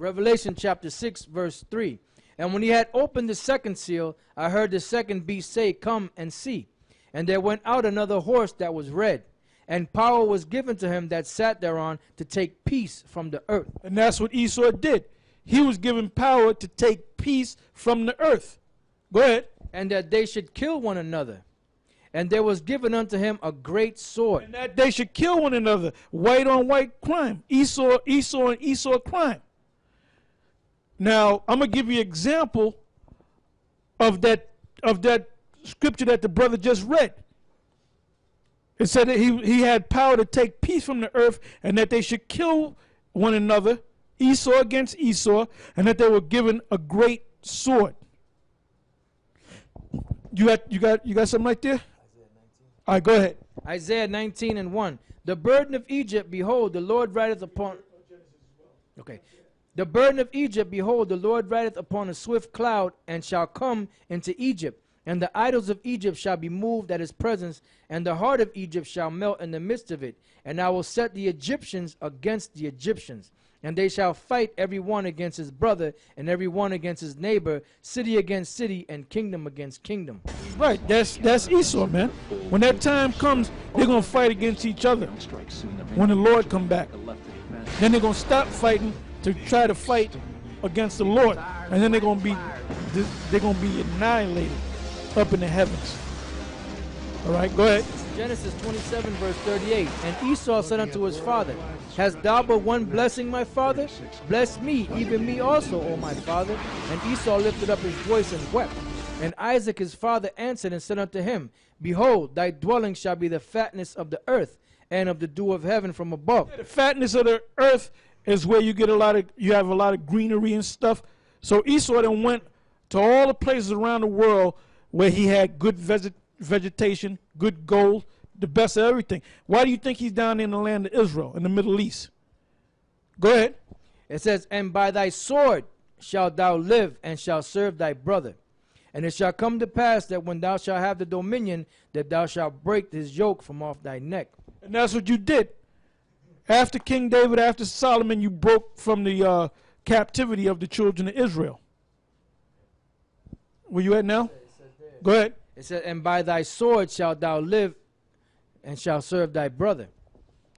Revelation chapter 6, verse 3. And when he had opened the second seal, I heard the second beast say, Come and see. And there went out another horse that was red, and power was given to him that sat thereon to take peace from the earth. And that's what Esau did. He was given power to take peace from the earth. Go ahead. And that they should kill one another. And there was given unto him a great sword. And that they should kill one another. White on white crime. Esau and Esau crime. Now, I'm going to give you an example of that scripture that the brother just read. It said that he had power to take peace from the earth, and that they should kill one another, Esau against Esau, and that they were given a great sword. You got something right there? All right, go ahead. Isaiah 19 and 1. The burden of Egypt, behold, the Lord rideth upon... Okay. The burden of Egypt, behold, the Lord rideth upon a swift cloud, and shall come into Egypt. And the idols of Egypt shall be moved at his presence, and the heart of Egypt shall melt in the midst of it. And I will set the Egyptians against the Egyptians, and they shall fight every one against his brother, and every one against his neighbor, city against city, and kingdom against kingdom. Right, that's Esau, man. When that time comes, they're going to fight against each other. When the Lord come back, then they're going to stop fighting to try to fight against the Lord, and then they're going to be annihilated up in the heavens. All right, go ahead. Genesis 27, verse 38. And Esau said unto his father, Hast thou but one blessing, my father? Bless me, even me also, O my father. And Esau lifted up his voice and wept. And Isaac his father answered and said unto him, Behold, thy dwelling shall be the fatness of the earth, and of the dew of heaven from above. Yeah, the fatness of the earth is where you have a lot of greenery and stuff. So Esau then went to all the places around the world where he had good vegetation, good gold, the best of everything. Why do you think he's down in the land of Israel, in the Middle East? Go ahead. It says, And by thy sword shalt thou live, and shalt serve thy brother. And it shall come to pass that when thou shalt have the dominion, that thou shalt break his yoke from off thy neck. And that's what you did. After King David, after Solomon, you broke from the captivity of the children of Israel. Where you at now? Go ahead. It said, And by thy sword shalt thou live, and shalt serve thy brother.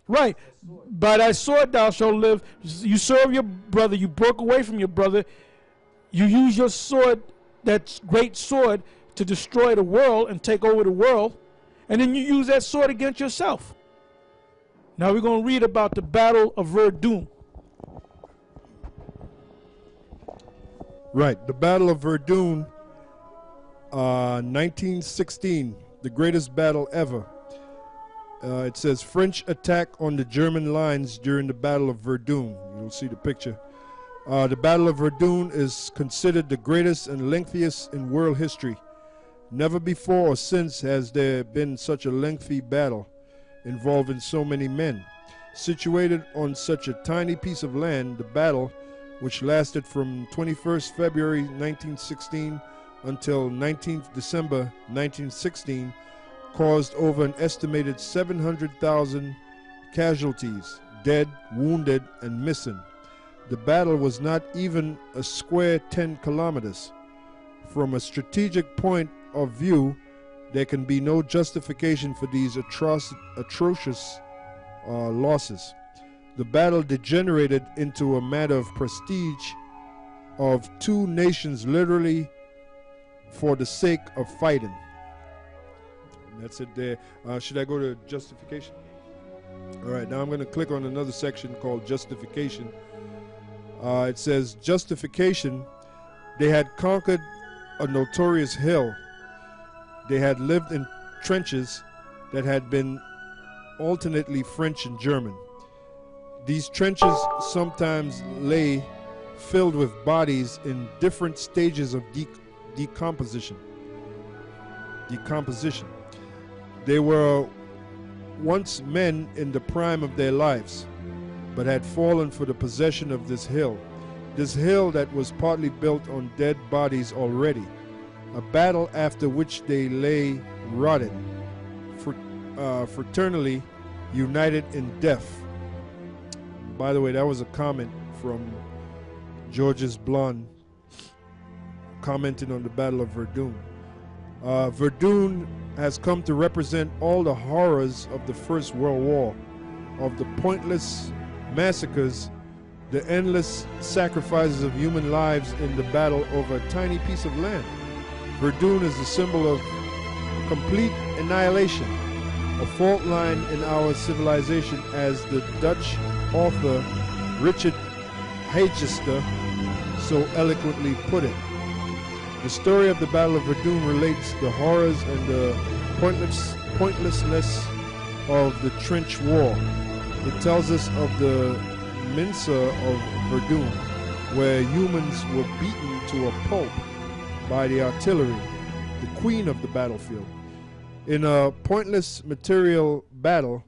Right. By thy sword thou shalt live. You serve your brother. You broke away from your brother. You use your sword, that great sword, to destroy the world and take over the world. And then you use that sword against yourself. Now we're going to read about the Battle of Verdun. Right. The Battle of Verdun, 1916, the greatest battle ever. It says French attack on the German lines during the Battle of Verdun. You'll see the picture. The Battle of Verdun is considered the greatest and lengthiest in world history. Never before or since has there been such a lengthy battle involving so many men. Situated on such a tiny piece of land, the battle, which lasted from 21st February 1916 until 19th December 1916, caused over an estimated 700,000 casualties, dead, wounded, and missing. The battle was not even a square 10 kilometers. From a strategic point of view, there can be no justification for these atrocious losses. The battle degenerated into a matter of prestige of two nations, literally for the sake of fighting. That's it there. Should I go to justification? All right, now I'm going to click on another section called justification. It says justification. They had conquered a notorious hill. They had lived in trenches that had been alternately French and German. These trenches sometimes lay filled with bodies in different stages of decomposition. They were once men in the prime of their lives, but had fallen for the possession of this hill that was partly built on dead bodies already, a battle after which they lay rotted, fraternally united in death. By the way, that was a comment from Georges Blonde, commenting on the Battle of Verdun. Verdun has come to represent all the horrors of the First World War, of the pointless massacres, the endless sacrifices of human lives in the battle over a tiny piece of land. Verdun is a symbol of complete annihilation, a fault line in our civilization, as the Dutch author Richard Hegester so eloquently put it. The story of the Battle of Verdun relates the horrors and the pointlessness of the trench war. It tells us of the Minsa of Verdun, where humans were beaten to a pulp by the artillery, the queen of the battlefield. In a pointless material battle,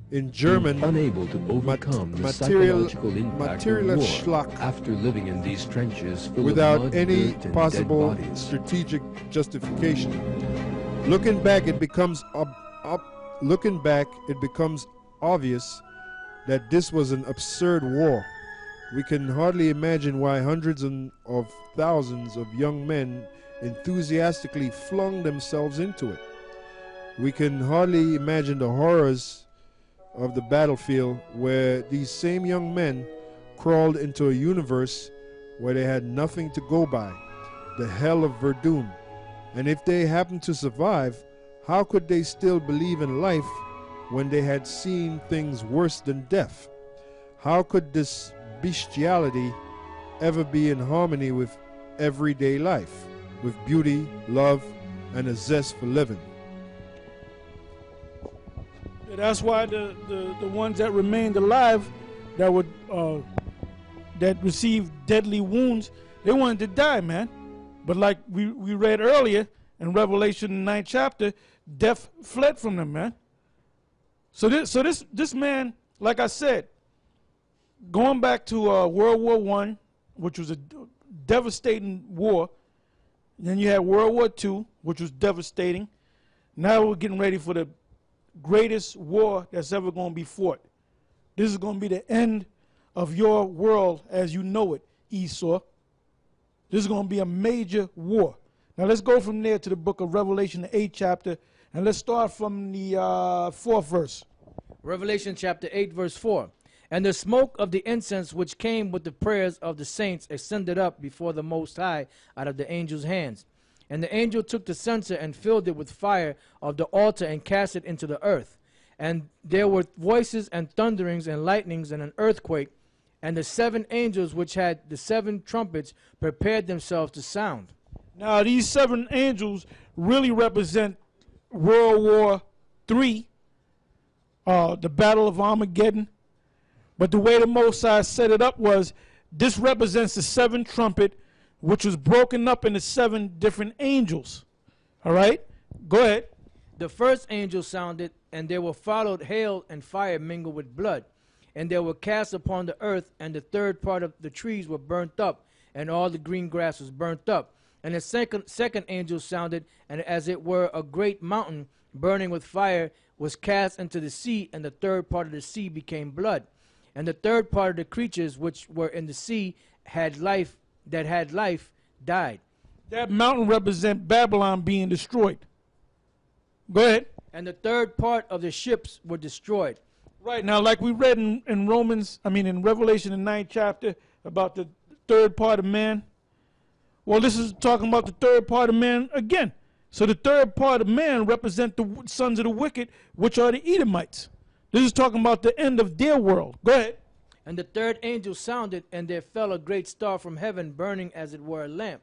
in German, unable to overcome the psychological impact of war Schlag, after living in these trenches full without of mud, any dirt, and possible dead bodies. strategic justification. Looking back, it becomes obvious that this was an absurd war. We can hardly imagine why hundreds of thousands of young men enthusiastically flung themselves into it. We can hardly imagine the horrors of the battlefield where these same young men crawled into a universe where they had nothing to go by, the hell of Verdun. And if they happened to survive, how could they still believe in life when they had seen things worse than death? How could this bestiality ever be in harmony with everyday life, with beauty, love, and a zest for living? That's why the ones that remained alive, that would that received deadly wounds, they wanted to die, man. But like we read earlier in Revelation 9th chapter, death fled from them, man. So this man, like I said, going back to World War I, which was a devastating war. Then you had World War II, which was devastating. Now we're getting ready for the greatest war that's ever going to be fought. This is going to be the end of your world as you know it, Esau. This is going to be a major war. Now let's go from there to the book of Revelation, the 8th chapter, and let's start from the 4th verse. Revelation chapter 8, verse 4. And the smoke of the incense which came with the prayers of the saints ascended up before the Most High out of the angel's hands. And the angel took the censer and filled it with fire of the altar and cast it into the earth. And there were voices and thunderings and lightnings and an earthquake. And the 7 angels which had the 7 trumpets prepared themselves to sound. Now these 7 angels really represent World War III, the Battle of Armageddon. But the way the Most High set it up was, this represents the 7th trumpet, which was broken up into 7 different angels. All right? Go ahead. The first angel sounded, and there were followed hail and fire mingled with blood. And they were cast upon the earth, and the 3rd part of the trees were burnt up, and all the green grass was burnt up. And the second angel sounded, and as it were a great mountain burning with fire was cast into the sea, and the 3rd part of the sea became blood. And the 3rd part of the creatures which were in the sea had life, died. That mountain represents Babylon being destroyed. Go ahead. And the 3rd part of the ships were destroyed. Right, now like we read in Revelation, the 9th chapter, about the 3rd part of man. Well, this is talking about the 3rd part of man again. So the 3rd part of man represent the sons of the wicked, which are the Edomites. This is talking about the end of their world. Go ahead. And the 3rd angel sounded, and there fell a great star from heaven, burning as it were a lamp.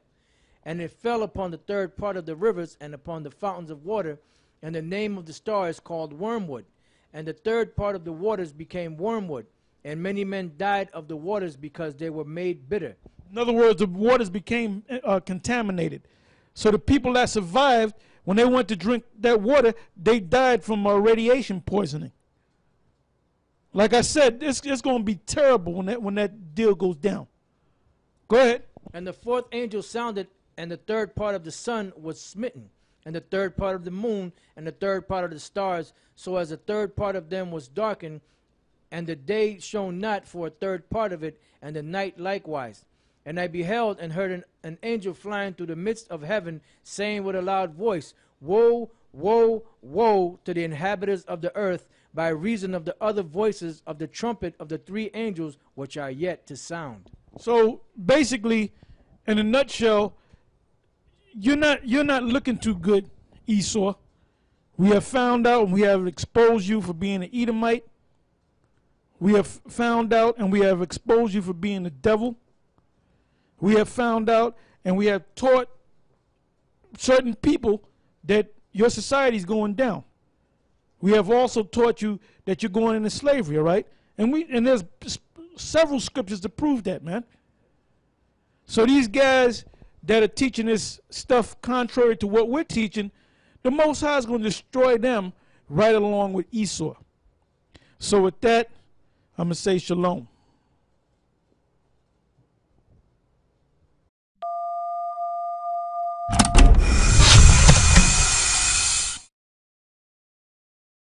And it fell upon the 3rd part of the rivers and upon the fountains of water. And the name of the star is called Wormwood. And the 3rd part of the waters became wormwood. And many men died of the waters because they were made bitter. In other words, the waters became contaminated. So the people that survived, when they went to drink that water, they died from radiation poisoning. Like I said, it's going to be terrible when that deal goes down. Go ahead. And the 4th angel sounded, and the 3rd part of the sun was smitten, and the 3rd part of the moon, and the 3rd part of the stars, so as the 3rd part of them was darkened, and the day shone not for a 3rd part of it, and the night likewise. And I beheld and heard an angel flying through the midst of heaven, saying with a loud voice, Woe, woe, woe to the inhabitants of the earth, by reason of the other voices of the trumpet of the 3 angels which are yet to sound. So basically, in a nutshell, you're not looking too good, Esau. We have found out and we have exposed you for being an Edomite. We have found out and we have exposed you for being the devil. We have found out and we have taught certain people that your society is going down. We have also taught you that you're going into slavery, all right? And there's several scriptures to prove that, man. So these guys that are teaching this stuff contrary to what we're teaching, the Most High is going to destroy them right along with Esau. So with that, I'm going to say shalom.